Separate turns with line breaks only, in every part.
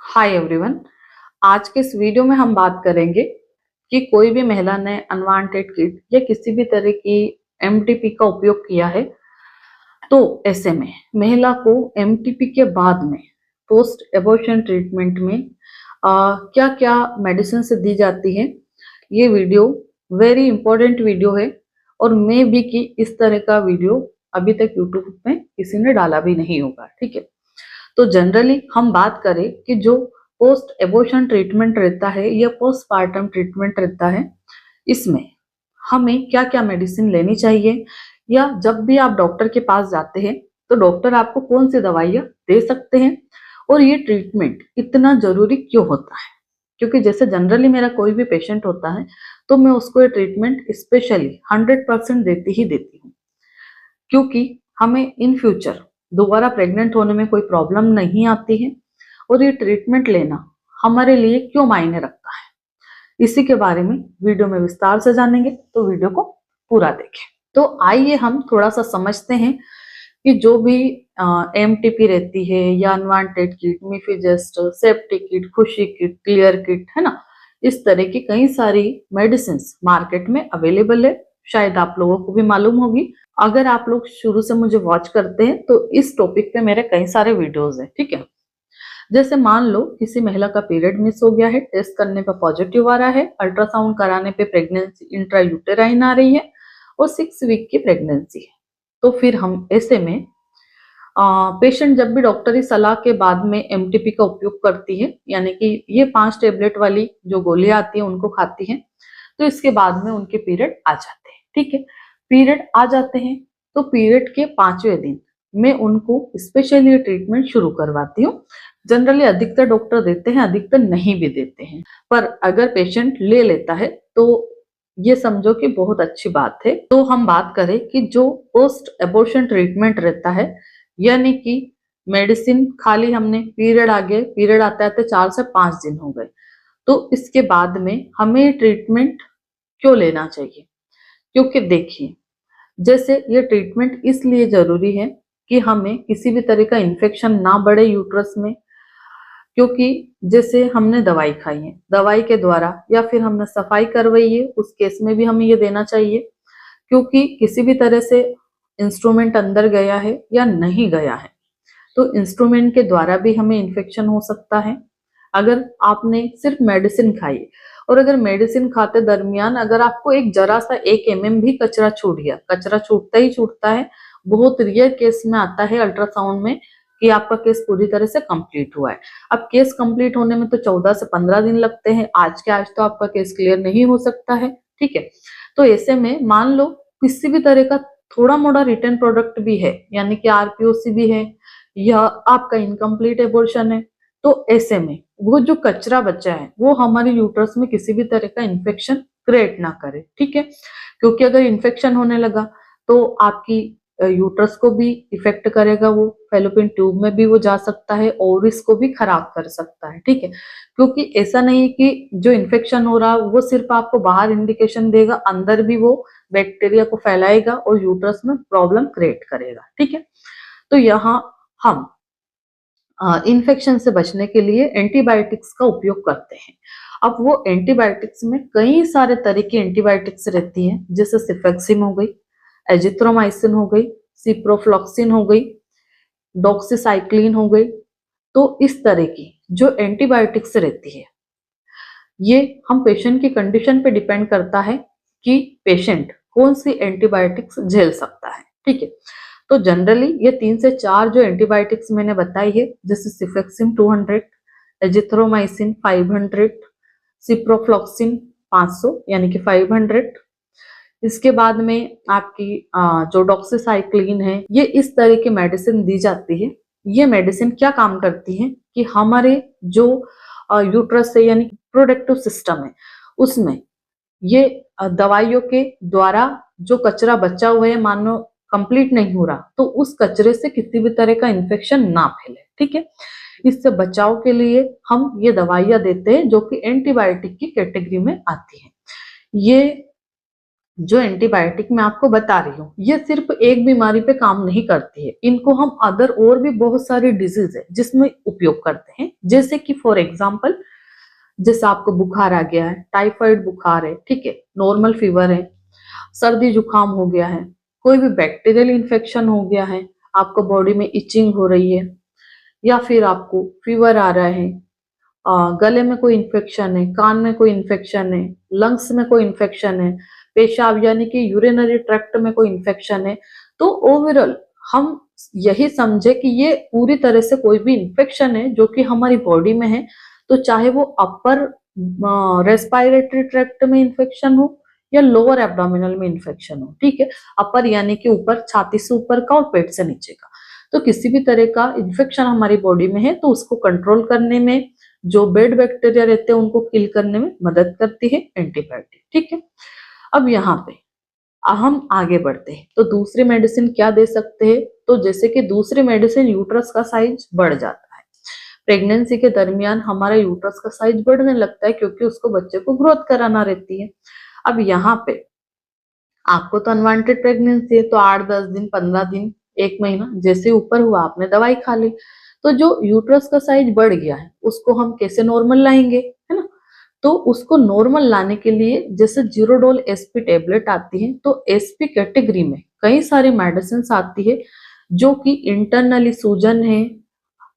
Hi everyone. आज के इस वीडियो में हम बात करेंगे कि कोई भी महिला ने अनवांटेड किट या किसी भी तरह की एमटीपी का उपयोग किया है तो ऐसे में महिला को एमटीपी के बाद में पोस्ट एबॉर्शन ट्रीटमेंट में क्या क्या मेडिसिन से दी जाती है। ये वीडियो वेरी इंपॉर्टेंट वीडियो है और मे बी कि इस तरह का वीडियो अभी तक यूट्यूब में किसी ने डाला भी नहीं होगा। ठीक है, तो जनरली हम बात करें कि जो पोस्ट एबॉर्शन ट्रीटमेंट रहता है या पोस्टपार्टम ट्रीटमेंट रहता है, इसमें हमें क्या क्या मेडिसिन लेनी चाहिए या जब भी आप डॉक्टर के पास जाते हैं तो डॉक्टर आपको कौन सी दवाइयाँ दे सकते हैं और ये ट्रीटमेंट इतना जरूरी क्यों होता है। क्योंकि जैसे जनरली मेरा कोई भी पेशेंट होता है तो मैं उसको ये ट्रीटमेंट स्पेशली 100% देती ही देती हूँ, क्योंकि हमें इन फ्यूचर दोबारा प्रेग्नेंट होने में कोई प्रॉब्लम नहीं आती है और ये ट्रीटमेंट लेना हमारे लिए क्यों मायने रखता है, इसी के बारे में वीडियो में विस्तार से जानेंगे। तो वीडियो को पूरा देखें। तो आइए हम थोड़ा सा समझते हैं कि जो भी एमटीपी रहती है या अनवांटेड किट, मीफीजेस्ट, सेफ्टी किट, खुशी किट, क्लियर किट, है ना, इस तरह की कई सारी मेडिसिन मार्केट में अवेलेबल है। शायद आप लोगों को भी मालूम होगी। अगर आप लोग शुरू से मुझे वॉच करते हैं तो इस टॉपिक पे मेरे कई सारे वीडियोस हैं। ठीक है, जैसे मान लो किसी महिला का पीरियड मिस हो गया है, टेस्ट करने पर पॉजिटिव आ रहा है, अल्ट्रासाउंड कराने पे प्रेगनेंसी इंट्रायूटेराइन आ रही है और 6 वीक की प्रेगनेंसी है, तो फिर हम ऐसे में पेशेंट जब भी डॉक्टरी सलाह के बाद में एमटीपी का उपयोग करती है, यानी कि ये 5 टेबलेट वाली जो गोलियां आती है उनको खाती है, तो इसके बाद में उनके पीरियड आ जाते हैं। ठीक है, पीरियड आ जाते हैं तो पीरियड के 5वें दिन मैं उनको स्पेशली ट्रीटमेंट शुरू करवाती हूँ। जनरली अधिकतर डॉक्टर देते हैं, अधिकतर नहीं भी देते हैं, पर अगर पेशेंट ले लेता है तो ये समझो कि बहुत अच्छी बात है। तो हम बात करें कि जो पोस्ट एबॉर्शन ट्रीटमेंट रहता है, यानी कि मेडिसिन खाली हमने पीरियड आ गए, पीरियड आते आते 4 से 5 दिन हो गए, तो इसके बाद में हमें ट्रीटमेंट क्यों लेना चाहिए। क्योंकि देखिए, जैसे ये ट्रीटमेंट इसलिए जरूरी है कि हमें किसी भी तरह का इन्फेक्शन ना बढ़े यूट्रस में, क्योंकि जैसे हमने दवाई खाई है, दवाई के द्वारा या फिर हमने सफाई करवाई है, उस केस में भी हमें ये देना चाहिए, क्योंकि किसी भी तरह से इंस्ट्रूमेंट अंदर गया है या नहीं गया है तो इंस्ट्रूमेंट के द्वारा भी हमें इन्फेक्शन हो सकता है। अगर आपने सिर्फ मेडिसिन खाई और अगर मेडिसिन खाते दरमियान अगर आपको एक जरा सा 1 mm भी कचरा छूट गया, कचरा छूटता ही छूटता है, बहुत रियर केस में आता है अल्ट्रासाउंड में कि आपका केस पूरी तरह से कंप्लीट हुआ है। अब केस कंप्लीट होने में तो 14 से 15 दिन लगते हैं, आज के आज तो आपका केस क्लियर नहीं हो सकता है। ठीक है, तो ऐसे में मान लो किसी भी तरह का थोड़ा मोड़ा रिटर्न प्रोडक्ट भी है, यानी कि आरपीओसी भी है या आपका इनकम्प्लीट एबॉर्शन है, तो ऐसे में वो जो कचरा बचा है वो हमारे यूट्रस में किसी भी तरह का इन्फेक्शन क्रिएट ना करे। ठीक है, क्योंकि अगर इन्फेक्शन होने लगा तो आपकी यूट्रस को भी इफेक्ट करेगा, वो फेलोपियन ट्यूब में भी वो जा सकता है और इसको भी खराब कर सकता है। ठीक है, क्योंकि ऐसा नहीं है कि जो इन्फेक्शन हो रहा वो सिर्फ आपको बाहर इंडिकेशन देगा, अंदर भी वो बैक्टीरिया को फैलाएगा और यूट्रस में प्रॉब्लम क्रिएट करेगा। ठीक है, तो यहाँ हम इन्फेक्शन से बचने के लिए एंटीबायोटिक्स का उपयोग करते हैं। अब वो एंटीबायोटिक्स में कई सारे तरह की एंटीबायोटिक्स रहती हैं, जैसे सिफेक्सिम हो गई, एजिथ्रोमाइसिन हो गई, सिप्रोफ्लॉक्सिन हो गई, डॉक्सीसाइक्लिन हो गई। तो इस तरह की जो एंटीबायोटिक्स रहती है, ये हम पेशेंट की कंडीशन पे डिपेंड करता है कि पेशेंट कौन सी एंटीबायोटिक्स झेल सकता है। ठीक है, तो जनरली ये 3 से 4 जो एंटीबायोटिक्स मैंने बताई है, जैसे सिफेक्सिम 200, एजिथ्रोमाइसिन 500, सिप्रोफ्लॉक्सिन 500 यानी कि 500, इसके बाद में आपकी जो डॉक्सीसाइक्लिन है, ये इस तरह की मेडिसिन दी जाती है। ये मेडिसिन क्या काम करती है कि हमारे जो यूट्रस है यानी प्रोडक्टिव सिस्टम है उसमें ये दवाइयों के द्वारा जो कचरा बचा हुआ है, मानो कंप्लीट नहीं हो रहा, तो उस कचरे से किसी भी तरह का इन्फेक्शन ना फैले। ठीक है, इससे बचाव के लिए हम ये दवाइयां देते हैं जो कि एंटीबायोटिक की कैटेगरी में आती है। ये जो एंटीबायोटिक मैं आपको बता रही हूँ ये सिर्फ एक बीमारी पे काम नहीं करती है, इनको हम अदर और भी बहुत सारी डिजीज है जिसमें उपयोग करते हैं। जैसे कि फॉर एग्जांपल, जैसे आपको बुखार आ गया है, टाइफाइड बुखार है, ठीक है, नॉर्मल फीवर है, सर्दी जुकाम हो गया है, कोई भी बैक्टीरियल इन्फेक्शन हो गया है, आपको बॉडी में इचिंग हो रही है, या फिर आपको फीवर आ रहा है, गले में कोई इन्फेक्शन है, कान में कोई इन्फेक्शन है, लंग्स में कोई इन्फेक्शन है, पेशाब यानी कि यूरिनरी ट्रैक्ट में कोई इन्फेक्शन है, तो ओवरऑल हम यही समझे कि ये पूरी तरह से कोई भी इन्फेक्शन है जो कि हमारी बॉडी में है, तो चाहे वो अपर रेस्पिरेटरी ट्रैक्ट में इन्फेक्शन हो या लोअर एब्डोमिनल में इन्फेक्शन हो, ठीक है, अपर यानी कि ऊपर, छाती से ऊपर का और पेट से नीचे का, तो किसी भी तरह का इन्फेक्शन हमारी बॉडी में है तो उसको कंट्रोल करने में, जो बेड बैक्टीरिया रहते हैं उनको किल करने में मदद करती है एंटीबायोटिक, ठीक है। अब यहाँ पे हम आगे बढ़ते हैं, तो दूसरी मेडिसिन क्या दे सकते हैं, तो जैसे कि दूसरी मेडिसिन, यूट्रस का साइज बढ़ जाता है। प्रेगनेंसी के दरमियान हमारा यूट्रस का साइज बढ़ने लगता है क्योंकि उसको बच्चे को ग्रोथ कराना रहती है। अब यहाँ पे आपको तो अनवांटेड प्रेगनेंसी है, तो 8-10 दिन, 15 दिन, 1 महीना जैसे ऊपर हुआ आपने दवाई खा ली, तो जो यूट्रस का साइज बढ़ गया है उसको हम कैसे नॉर्मल लाएंगे, है ना। तो उसको नॉर्मल लाने के लिए जैसे जीरोडोल एसपी टेबलेट आती है, तो एसपी कैटेगरी में कई सारी मेडिसिन आती है जो कि इंटरनली सूजन है,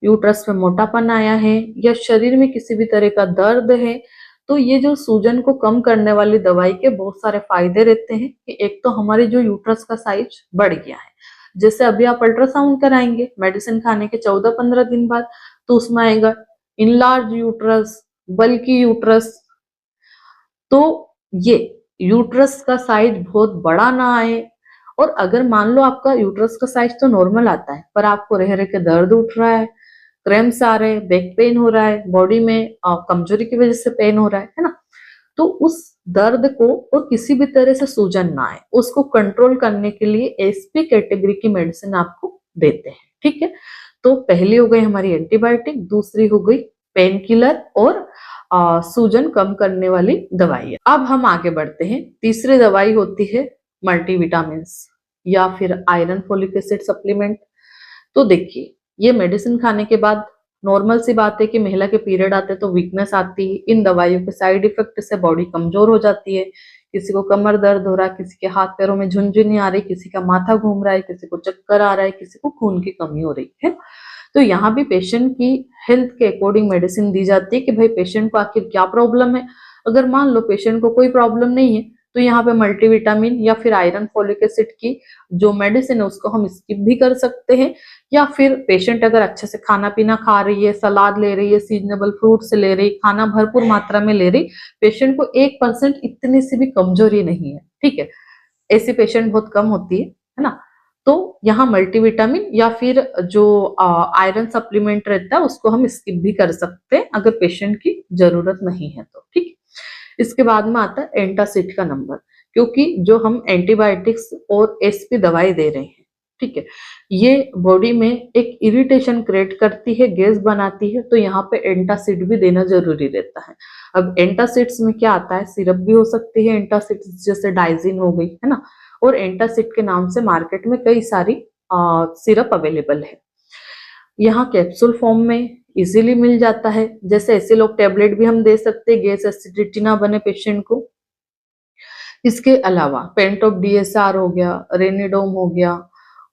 यूट्रस में मोटापन आया है, या शरीर में किसी भी तरह का दर्द है, तो ये जो सूजन को कम करने वाली दवाई के बहुत सारे फायदे रहते हैं कि एक तो हमारे जो यूट्रस का साइज बढ़ गया है, जैसे अभी आप अल्ट्रासाउंड कराएंगे मेडिसिन खाने के 14-15 दिन बाद, तो उसमें आएगा इनलार्ज यूट्रस, बल्कि यूट्रस, तो ये यूट्रस का साइज बहुत बड़ा ना आए। और अगर मान लो आपका यूट्रस का साइज तो नॉर्मल आता है पर आपको रह रह के दर्द उठ रहा है, क्रैम्प्स आ रहे हैं, बैक पेन हो रहा है, बॉडी में कमजोरी की वजह से पेन हो रहा है ना, तो उस दर्द को और किसी भी तरह से सूजन ना आए उसको कंट्रोल करने के लिए एसपी कैटेगरी की मेडिसिन आपको देते हैं, ठीक है। तो पहली हो गई हमारी एंटीबायोटिक, दूसरी हो गई पेन किलर और सूजन कम करने वाली दवाई। अब हम आगे बढ़ते हैं, तीसरी दवाई होती है मल्टीविटामिन या फिर आयरन फोलिक एसिड सप्लीमेंट। तो देखिए, ये मेडिसिन खाने के बाद नॉर्मल सी बात है कि महिला के पीरियड आते हैं तो वीकनेस आती है, इन दवाइयों के साइड इफेक्ट से बॉडी कमजोर हो जाती है, किसी को कमर दर्द हो रहा है, किसी के हाथ पैरों में झुनझुनी आ रही, किसी का माथा घूम रहा है, किसी को चक्कर आ रहा है, किसी को खून की कमी हो रही है। तो यहाँ भी पेशेंट की हेल्थ के अकॉर्डिंग मेडिसिन दी जाती है कि भाई पेशेंट को आखिर क्या प्रॉब्लम है। अगर मान लो पेशेंट को कोई प्रॉब्लम नहीं है तो यहाँ पे मल्टीविटामिन या फिर आयरन फोलिक एसिड की जो मेडिसिन है उसको हम स्किप भी कर सकते हैं, या फिर पेशेंट अगर अच्छे से खाना पीना खा रही है, सलाद ले रही है, सीजनेबल फ्रूट्स ले रही, खाना भरपूर मात्रा में ले रही, पेशेंट को 1% इतनी सी भी कमजोरी नहीं है, ठीक है, ऐसी पेशेंट बहुत कम होती है ना। तो यहाँ मल्टीविटामिन या फिर जो आयरन सप्लीमेंट रहता है उसको हम स्किप भी कर सकते हैं अगर पेशेंट की जरूरत नहीं है तो, ठीक है। इसके बाद में आता है एंटासिड का नंबर, क्योंकि जो हम एंटीबायोटिक्स और एसपी दवाई दे रहे हैं, ठीक है, ये बॉडी में एक इरिटेशन क्रिएट करती है, गैस बनाती है, तो यहाँ पे एंटासिड भी देना जरूरी रहता है। अब एंटासिड्स में क्या आता है, सिरप भी हो सकती है एंटासिड्स, जैसे डाइजिन हो गई, है ना, और एंटासिड के नाम से मार्केट में कई सारी सिरप अवेलेबल है। यहाँ कैप्सूल फॉर्म में इजीली मिल जाता है, जैसे ऐसे लोग टैबलेट भी हम दे सकते हैं, गैस एसिडिटी ना बने पेशेंट को। इसके अलावा पेंटॉप डीएसआर हो गया, रेनिडोम हो गया,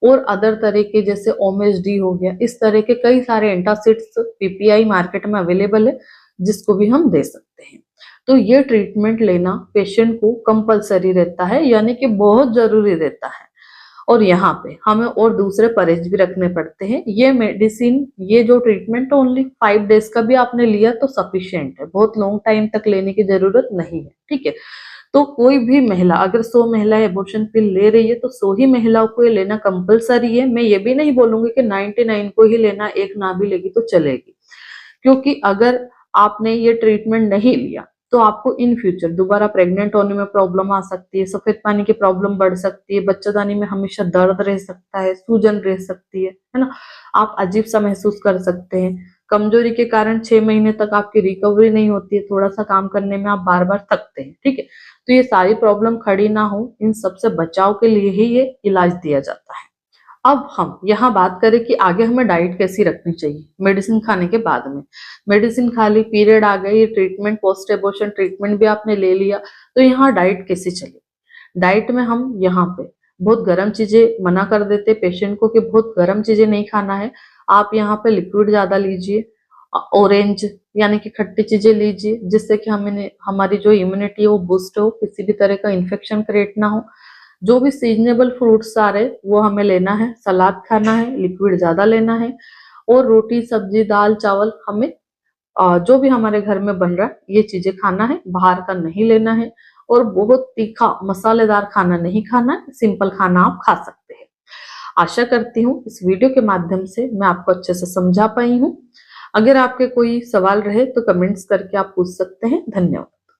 और अदर तरह के जैसे ओमेसडी हो गया, इस तरह के कई सारे एंटासिड्स पीपीआई मार्केट में अवेलेबल है जिसको भी हम दे सकते हैं। तो ये ट्रीटमेंट लेना पेशेंट को कंपलसरी रहता है, यानी कि बहुत जरूरी रहता है। और यहाँ पे हमें और दूसरे परहेज भी रखने पड़ते हैं। ये मेडिसिन, ये जो ट्रीटमेंट ओनली 5 डेज का भी आपने लिया तो सफिशिएंट है, बहुत लॉन्ग टाइम तक लेने की जरूरत नहीं है, ठीक है। तो कोई भी महिला, अगर 100 महिला एबॉर्शन पिल ले रही है तो 100 ही महिलाओं को ये लेना कंपलसरी है। मैं ये भी नहीं बोलूंगी कि 99 को ही लेना, एक ना भी लेगी तो चलेगी, क्योंकि अगर आपने ये ट्रीटमेंट नहीं लिया तो आपको इन फ्यूचर दोबारा प्रेग्नेंट होने में प्रॉब्लम आ सकती है, सफेद पानी की प्रॉब्लम बढ़ सकती है, बच्चेदानी में हमेशा दर्द रह सकता है, सूजन रह सकती है ना, आप अजीब सा महसूस कर सकते हैं। कमजोरी के कारण 6 महीने तक आपकी रिकवरी नहीं होती है, थोड़ा सा काम करने में आप बार बार थकते हैं, ठीक है। तो ये सारी प्रॉब्लम खड़ी ना हो, इन सबसे बचाव के लिए ही ये इलाज दिया जाता है। अब हम यहाँ बात करें कि आगे हमें डाइट कैसी रखनी चाहिए मेडिसिन खाने के बाद में। मेडिसिन खा ली, पीरियड आ गई, ट्रीटमेंट पोस्ट एबॉर्शन ट्रीटमेंट भी आपने ले लिया, तो यहाँ डाइट कैसी चले। डाइट में हम यहाँ पे बहुत गर्म चीजें मना कर देते पेशेंट को कि बहुत गर्म चीजें नहीं खाना है, आप यहाँ पे लिक्विड ज्यादा लीजिए, ऑरेंज यानी कि खट्टी चीजें लीजिए, जिससे कि हमें हमारी जो इम्यूनिटी है वो बूस्ट हो, किसी भी तरह का इन्फेक्शन क्रिएट ना हो। जो भी सीजनेबल फ्रूट्स आ रहे वो हमें लेना है, सलाद खाना है, लिक्विड ज्यादा लेना है, और रोटी सब्जी दाल चावल हमें जो भी हमारे घर में बन रहा है ये चीजें खाना है, बाहर का नहीं लेना है, और बहुत तीखा मसालेदार खाना नहीं खाना है, सिंपल खाना आप खा सकते हैं। आशा करती हूँ इस वीडियो के माध्यम से मैं आपको अच्छे से समझा पाई हूँ। अगर आपके कोई सवाल रहे तो कमेंट्स करके आप पूछ सकते हैं। धन्यवाद।